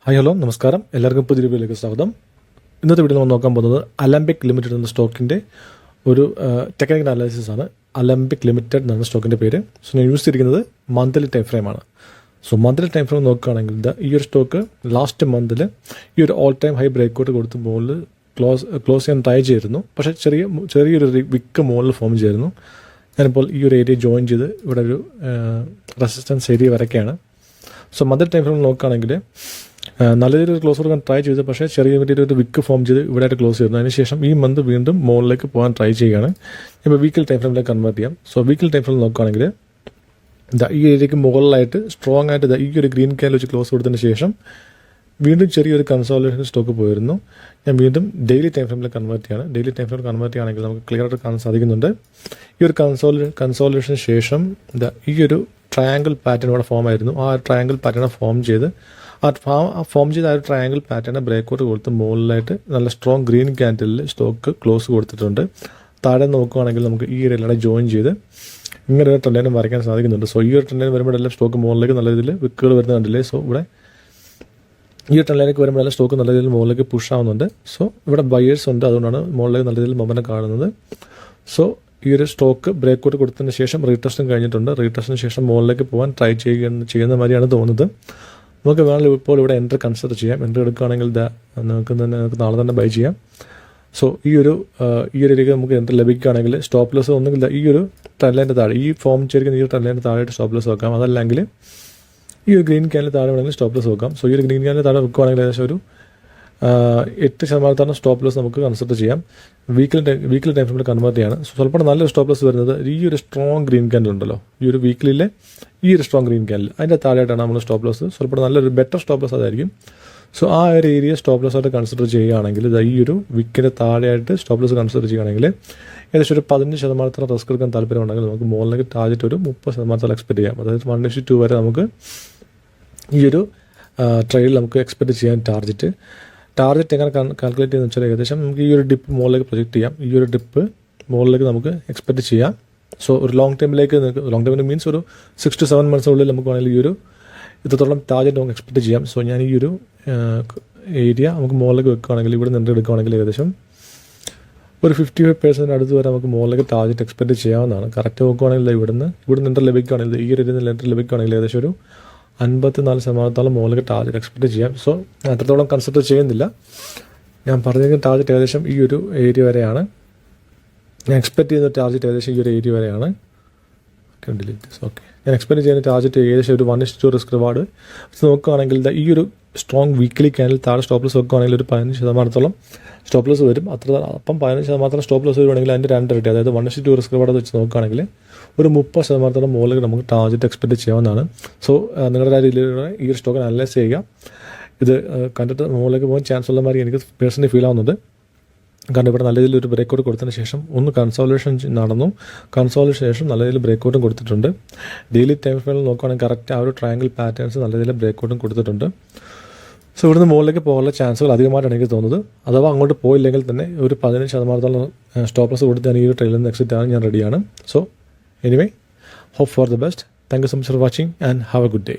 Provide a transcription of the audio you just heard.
Hi hello നമസ്കാരം, എല്ലാവർക്കും പുതിയ വീഡിയോയിലേക്ക് സ്വാഗതം. ഇന്നത്തെ വീഡിയോ നമ്മൾ നോക്കാൻ പോകുന്നത് അലംബിക് ലിമിറ്റഡ് എന്ന സ്റ്റോക്കിൻ്റെ ഒരു ടെക്നിക്കൽ അനാലിസിസ് ആണ്. അലംബിക് ലിമിറ്റഡ് എന്നാണ് സ്റ്റോക്കിൻ്റെ പേര്. സോ ഞാൻ യൂസ് ചെയ്തിരിക്കുന്നത് മന്ത്ലി ടൈം ഫ്രെയിമാണ്. സോ മന്ത്ലി ടൈം ഫ്രെയിം നോക്കുകയാണെങ്കിൽ ഈ ഒരു സ്റ്റോക്ക് ലാസ്റ്റ് മന്തിൽ ഈ ഒരു ഓൾ ടൈം ഹൈ ബ്രേക്കൗട്ട് കൊടുത്ത് മുകളിൽ ക്ലോസ് ചെയ്യാൻ ട്രൈ ചെയ്തിരുന്നു. പക്ഷേ ചെറിയൊരു വിക്ക് മുകളിൽ ഫോം ചെയ്തിരുന്നു. ഞാനിപ്പോൾ ഈ ഒരു ഏരിയ ജോയിൻ ചെയ്ത് ഇവിടെ ഒരു റെസിസ്റ്റൻസ് ഏരിയ വരയ്ക്കുകയാണ്. സോ മന്ത്ലി ടൈം ഫ്രെയിം നോക്കുകയാണെങ്കിൽ നല്ല രീതിയിൽ ക്ലോസ് കൊടുക്കാൻ ട്രൈ ചെയ്തു, പക്ഷേ ചെറിയ ഒരു വിക്ക് ഫോം ചെയ്ത് ഇവിടെ ആയിട്ട് ക്ലോസ് ചെയ്യുന്നു. അതിനുശേഷം ഈ മന്ത് വീണ്ടും മുകളിലേക്ക് പോകാൻ ട്രൈ ചെയ്യുകയാണ്. ഇപ്പോൾ വീക്കിൽ ടൈം ഫ്രെയിമിലേക്ക് കൺവേർട്ട് ചെയ്യാം. സോ വീക്കിൽ ടൈം ഫ്രെയിം നോക്കുകയാണെങ്കിൽ ഈ ഏരിയയ്ക്ക് മുകളിലായിട്ട് സ്ട്രോങ് ആയിട്ട് ഈ ഒരു ഗ്രീൻ ക്യാൻഡിൽ വെച്ച് ക്ലോസ് കൊടുത്തതിന് ശേഷം വീണ്ടും ചെറിയൊരു കൺസോളിഡേഷൻ സ്റ്റോക്ക് പോയിരുന്നു. ഞാൻ വീണ്ടും ഡെയിലി ടൈം ഫ്രെയിമിൽ കൺവേർട്ട് ചെയ്യാണ്. ഡെയിലി ടൈം ഫ്രെയിം കൺവേർട്ട് ചെയ്യുകയാണെങ്കിൽ നമുക്ക് ക്ലിയർ ആയിട്ട് കാണാൻ സാധിക്കുന്നുണ്ട്. ഈ ഒരു കൺസോളിഡേഷന് ശേഷം ഈ ഒരു ട്രയാങ്കിൾ പാറ്റേൺ ഇവിടെ ഫോം ആയിരുന്നു. ആ ട്രയാങ്കിൾ പാറ്റേൺ ഫോം ചെയ്ത് ആ ഒരു ട്രയാങ്കിൾ പാറ്റേൺ ബ്രേക്കൗട്ട് കൊടുത്ത് മുകളിലായിട്ട് നല്ല സ്ട്രോങ് ഗ്രീൻ ക്യാൻഡിലിൽ സ്റ്റോക്ക് ക്ലോസ് കൊടുത്തിട്ടുണ്ട്. താഴെ നോക്കുകയാണെങ്കിൽ നമുക്ക് ഈ ഏരിയയിലാണ് ജോയിൻ ചെയ്ത് ഇങ്ങനെ ഒരു ട്രെൻഡ് ലൈൻ വരയ്ക്കാൻ സാധിക്കുന്നുണ്ട്. സോ ഈ ഒരു ട്രെൻഡ് ലൈൻ വരുമ്പോഴെല്ലാം സ്റ്റോക്ക് മുകളിലേക്ക് നല്ല രീതിയിൽ വിക്കുകൾ വരുന്നത് കണ്ടില്ലേ. സോ ഇവിടെ ഈ ഒരു ട്രെൻഡ് ലൈനിലേക്ക് വരുമ്പോഴെല്ലാം സ്റ്റോക്ക് നല്ല രീതിയിൽ മുകളിലേക്ക് പുഷ് ആവുന്നുണ്ട്. സോ ഇവിടെ ബയേഴ്സ് ഉണ്ട്, അതുകൊണ്ടാണ് മുകളിലേക്ക് നല്ല രീതിയിൽ മൊമെന്റം കാണുന്നത്. സോ ഈ ഒരു സ്റ്റോക്ക് ബ്രേക്കൗട്ട് കൊടുത്തതിന് ശേഷം റീടെസ്റ്റും കഴിഞ്ഞിട്ടുണ്ട്. റീടെസ്റ്റിന് ശേഷം മുകളിലേക്ക് പോകാൻ ട്രൈ ചെയ്യുന്ന മാതിരിയാണ് തോന്നുന്നത്. നമുക്ക് വേണമെങ്കിൽ ഇപ്പോൾ ഇവിടെ എൻട്രി കൺസിഡർ ചെയ്യാം. എൻട്രി എടുക്കുകയാണെങ്കിൽ നമുക്ക് നാളെ തന്നെ ബൈ ചെയ്യാം. സോ ഈ ഒരു ഏരിയയ്ക്ക് നമുക്ക് എൻട്രി ലഭിക്കുകയാണെങ്കിൽ സ്റ്റോപ്പ് ലോസ് ഒന്നുകിൽ ഈ ഒരു ട്രെൻഡ് ലൈൻ്റെ താഴെ ഈ ഫോം ചെയ്തിരിക്കുന്ന ഈ ഒരു ട്രെൻഡ് ലൈൻ്റെ താഴെയായിട്ട് സ്റ്റോപ്പ് ലോസ് വെക്കാം. അതല്ലെങ്കിൽ ഈ ഒരു ഗ്രീൻ ക്യാനിൽ താഴെ വേണമെങ്കിൽ സ്റ്റോപ്പ് ലോസ് വെക്കാം. സോ ഈ ഒരു ഗ്രീൻ ക്യാനിൽ താഴെ വെക്കുകയാണെങ്കിൽ ഏകദേശം ഒരു 8% സ്റ്റോപ്പ് ലോസ് നമുക്ക് കൺസിഡർ ചെയ്യാം. വീക്കിലി ടൈം ഫ്രെയിമിൽ കൺവേർട്ട് ചെയ്യാണ്. സോ സ്വല്പം നല്ലൊരു സ്റ്റോപ്പ് ലോസ് വരുന്നത് ഈ ഒരു സ്ട്രോങ് ഗ്രീൻ ക്യാൻഡിൽ ഉണ്ടല്ലോ, ഈ ഒരു വീക്കിലിലെ ഈ ഒരു സ്ട്രോങ് ഗ്രീൻ ക്യാൻഡിൽ അതിൻ്റെ താഴെയായിട്ടാണ് നമ്മൾ സ്റ്റോപ്പ് ലോസ്. സ്വല്പം നല്ലൊരു ബെറ്റർ സ്റ്റോപ്പ് ലോസ് അതായിരിക്കും. സോ ആ ഒരു ഏരിയ സ്റ്റോപ്പ് ലോസ് ആയിട്ട് കൺസിഡർ ചെയ്യുകയാണെങ്കിൽ ഈ ഒരു വിക്കിൻ്റെ താഴെയായിട്ട് സ്റ്റോപ്പ് ലോസ് കൺസിഡർ ചെയ്യുകയാണെങ്കിൽ ഏകദേശം ഒരു 15% റിസ്ക് എടുക്കാൻ താല്പര്യമുണ്ടെങ്കിൽ നമുക്ക് മുകളിലേക്ക് ടാർഗറ്റ് ഒരു 30% എക്സ്പെക്ട് ചെയ്യാം. അതായത് 1:2 വരെ നമുക്ക് ഈ ഒരു ട്രേഡിൽ നമുക്ക് എക്സ്പെക്ട് ചെയ്യാൻ ടാർഗറ്റ് എങ്ങനെ കാൽക്കുലേറ്റ് ചെയ്യുന്ന വെച്ചാൽ ഏകദേശം നമുക്ക് ഈ ഒരു ഡിപ്പ് മുകളിലേക്ക് പ്രൊജക്റ്റ് ചെയ്യാം. ഈ ഒരു ഡിപ്പ് മുകളിലേക്ക് നമുക്ക് എക്സ്പെക്ട് ചെയ്യാം. സോ ഒരു ലോങ് ടൈമിൽ മീൻസ് ഒരു 6 to 7 months നമുക്ക് വേണമെങ്കിൽ ഈ ഒരു ഇത്രത്തോളം ടാർഗറ്റ് നമുക്ക് എക്സ്പെക്ട് ചെയ്യാം. സോ ഞാൻ ഈ ഒരു ഏരിയ നമുക്ക് മുകളിലേക്ക് വെക്കുകയാണെങ്കിൽ ഇവിടെ നിന്ന് എടുക്കുകയാണെങ്കിൽ ഏകദേശം ഒരു 55% അടുത്ത് വരെ നമുക്ക് മുകളിലേക്ക് ടാർഗറ്റ് എക്സ്പെക്ട് ചെയ്യാവുന്നതാണ്. കറക്റ്റ് നോക്കുകയാണെങ്കിൽ ഇവിടുന്ന് എൻട്രി ലഭിക്കുകയാണെങ്കിൽ ഈ ഒരു ഏരിയയിൽ എൻട്രി ലഭിക്കുകയാണെങ്കിൽ ഏകദേശം ഒരു 54% മുകളിലേക്ക് ടാർഗറ്റ് എക്സ്പെക്ട് ചെയ്യാം. സോ അത്രത്തോളം കൺസിഡർ ചെയ്യുന്നില്ല. ഞാൻ പറഞ്ഞിരിക്കുന്ന ടാർഗറ്റ് ഏകദേശം ഈ ഒരു ഏരിയ വരെയാണ്. ഞാൻ എക്സ്പെക്ട് ചെയ്യുന്ന ടാർഗറ്റ് ഏകദേശം ഈ ഒരു ഏരിയ വരെയാണ്. ഓക്കെ, ഞാൻ എക്സ്പെക്ട് ചെയ്യുന്ന ടാർഗറ്റ് ഏകദേശം ഒരു 1:2 റിസ്ക് റിവാർഡ് നോക്കുകയാണെങ്കിൽ ഈ ഒരു സ്ട്രോങ് വീക്കിലി ക്യാനിൽ താഴെ സ്റ്റോപ്പ് ലോസ് നോക്കുകയാണെങ്കിൽ ഒരു 15% സ്റ്റോപ്പ് ലോസ് വരും. അപ്പം 15% സ്റ്റോപ്പ് ലോസ് വരുവാണെങ്കിൽ അതിൻ്റെ 2 ഇരട്ടി, അതായത് 1:2 റിസ്ക് റിവാർഡ് വെച്ച് നോക്കുകയാണെങ്കിൽ ഒരു 30% മുകളിൽ നമുക്ക് ടാർഗറ്റ് എക്സ്പെക്ട് ചെയ്യാവുന്നതാണ്. സോ നിങ്ങളുടെ രീതിയിലൂടെ ഈ ഒരു സ്റ്റോക്ക് അനലൈസ് ചെയ്യുക. ഇത് കണ്ടിട്ട് മുകളിലേക്ക് പോകാൻ ചാൻസ് ഉള്ള മാതിരി എനിക്ക് പേഴ്സണലി ഫീൽ ആവുന്നുണ്ട്. കാരണം ഇവിടെ നല്ല രീതിയിൽ ഒരു ബ്രേക്കൗട്ട് കൊടുത്തതിന് ശേഷം ഒന്ന് കൺസോളിഡേഷൻ നടന്നു. കൺസോളിഡേഷൻ ശേഷം നല്ല രീതിയിൽ ബ്രേക്കൗട്ടും കൊടുത്തിട്ടുണ്ട്. ഡെയിലി ടൈം ഫ്രെയിമിൽ നോക്കുകയാണെങ്കിൽ കറക്റ്റ് ആ ഒരു ട്രയാങ്കിൾ പാറ്റേൺസ് നല്ല രീതിയിൽ ബ്രേക്കൗട്ടും കൊടുത്തിട്ടുണ്ട്. സോ ഇവിടുന്ന് മുകളിലേക്ക് പോകാനുള്ള ചാൻസുകൾ അധികമായിട്ടാണ് എനിക്ക് തോന്നുന്നത്. അഥവാ അങ്ങോട്ട് പോയില്ലെങ്കിൽ തന്നെ ഒരു 15% സ്റ്റോപ്പ് ലോസ് കൊടുത്ത് ഞാൻ ഈ ഒരു ട്രെയിനിൽ നിന്ന് എക്സിറ്റ് ആകാൻ ഞാൻ റെഡിയാണ്. So anyway, hope for the best. Thank you so much for watching and have a good day.